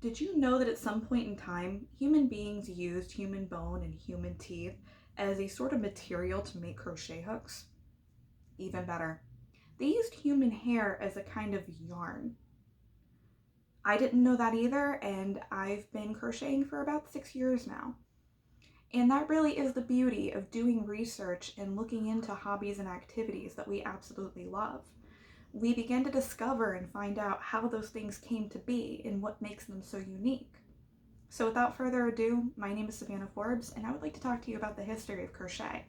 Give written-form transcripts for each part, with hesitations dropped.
Did you know that at some point in time, human beings used human bone and human teeth as a sort of material to make crochet hooks? Even better, they used human hair as a kind of yarn. I didn't know that either, and I've been crocheting for about 6 years now. And that really is the beauty of doing research and looking into hobbies and activities that we absolutely love. We begin to discover and find out how those things came to be and what makes them so unique. So without further ado, my name is Savannah Forbes, and I would like to talk to you about the history of crochet.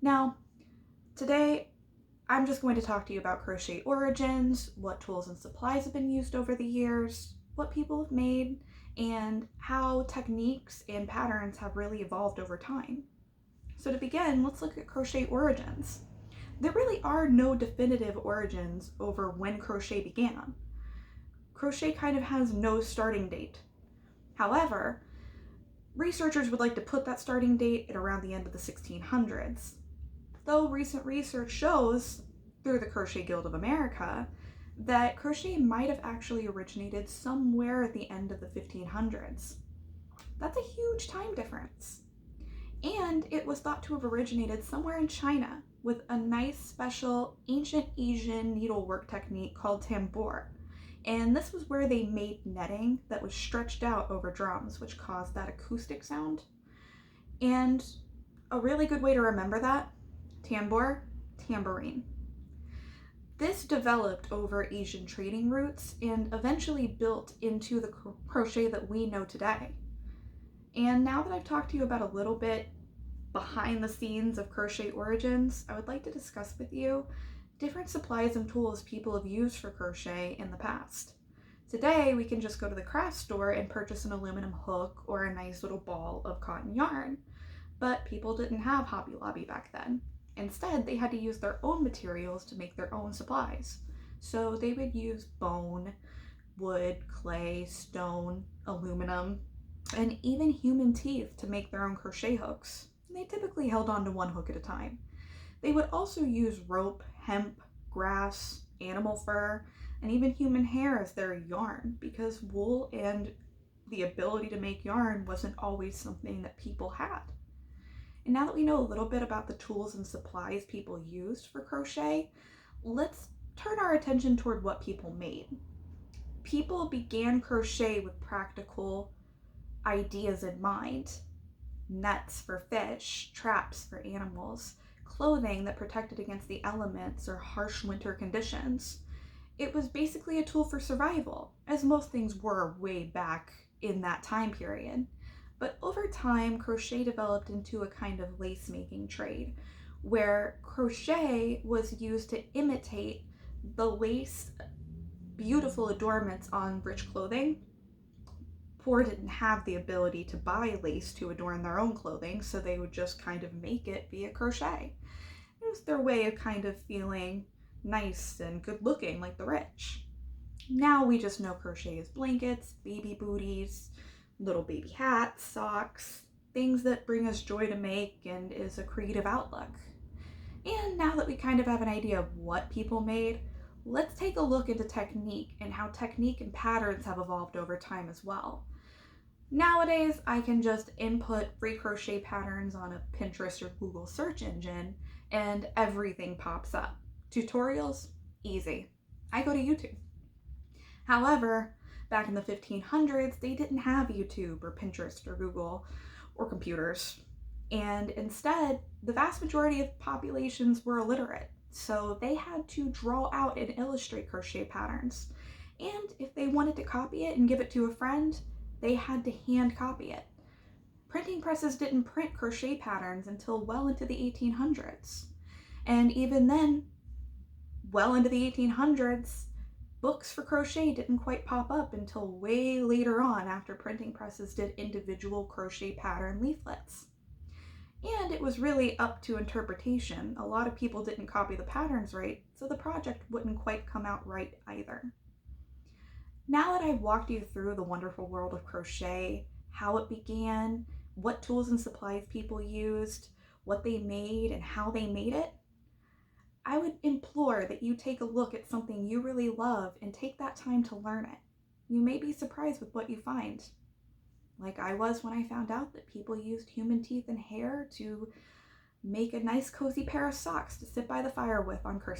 Now, today, I'm just going to talk to you about crochet origins, what tools and supplies have been used over the years, what people have made, and how techniques and patterns have really evolved over time. So to begin, let's look at crochet origins. There really are no definitive origins over when crochet began. Crochet kind of has no starting date. However, researchers would like to put that starting date at around the end of the 1600s. Though recent research shows, through the Crochet Guild of America, that crochet might have actually originated somewhere at the end of the 1500s. That's a huge time difference. And it was thought to have originated somewhere in China with a nice special ancient Asian needlework technique called tambour. And this was where they made netting that was stretched out over drums, which caused that acoustic sound. And a really good way to remember that, tambour, tambourine. This developed over Asian trading routes and eventually built into the crochet that we know today. And now that I've talked to you about a little bit behind the scenes of crochet origins, I would like to discuss with you different supplies and tools people have used for crochet in the past. Today, we can just go to the craft store and purchase an aluminum hook or a nice little ball of cotton yarn. But people didn't have Hobby Lobby back then. Instead, they had to use their own materials to make their own supplies. So they would use bone, wood, clay, stone, aluminum, and even human teeth to make their own crochet hooks. And they typically held on to one hook at a time. They would also use rope, hemp, grass, animal fur, and even human hair as their yarn, because wool and the ability to make yarn wasn't always something that people had. And now that we know a little bit about the tools and supplies people used for crochet, let's turn our attention toward what people made. People began crochet with practical ideas in mind. Nets for fish, traps for animals, clothing that protected against the elements or harsh winter conditions. It was basically a tool for survival, as most things were way back in that time period. But over time, crochet developed into a kind of lace making trade, where crochet was used to imitate the lace beautiful adornments on rich clothing. Poor didn't have the ability to buy lace to adorn their own clothing, so they would just kind of make it via crochet. It was their way of kind of feeling nice and good looking like the rich. Now we just know crochet as blankets, baby booties, little baby hats, socks, things that bring us joy to make and is a creative outlook. And now that we kind of have an idea of what people made, let's take a look into technique and how technique and patterns have evolved over time as well. Nowadays, I can just input free crochet patterns on a Pinterest or Google search engine and everything pops up. Tutorials? Easy. I go to YouTube. However, back in the 1500s, they didn't have YouTube or Pinterest or Google or computers. And instead, the vast majority of populations were illiterate. So they had to draw out and illustrate crochet patterns. And if they wanted to copy it and give it to a friend, they had to hand copy it. Printing presses didn't print crochet patterns until well into the 1800s. And even then, well into the 1800s, books for crochet didn't quite pop up until way later on after printing presses did individual crochet pattern leaflets. And it was really up to interpretation. A lot of people didn't copy the patterns right, so the project wouldn't quite come out right either. Now that I've walked you through the wonderful world of crochet, how it began, what tools and supplies people used, what they made, and how they made it, I would implore that you take a look at something you really love and take that time to learn it. You may be surprised with what you find. Like I was when I found out that people used human teeth and hair to make a nice cozy pair of socks to sit by the fire with on Christmas.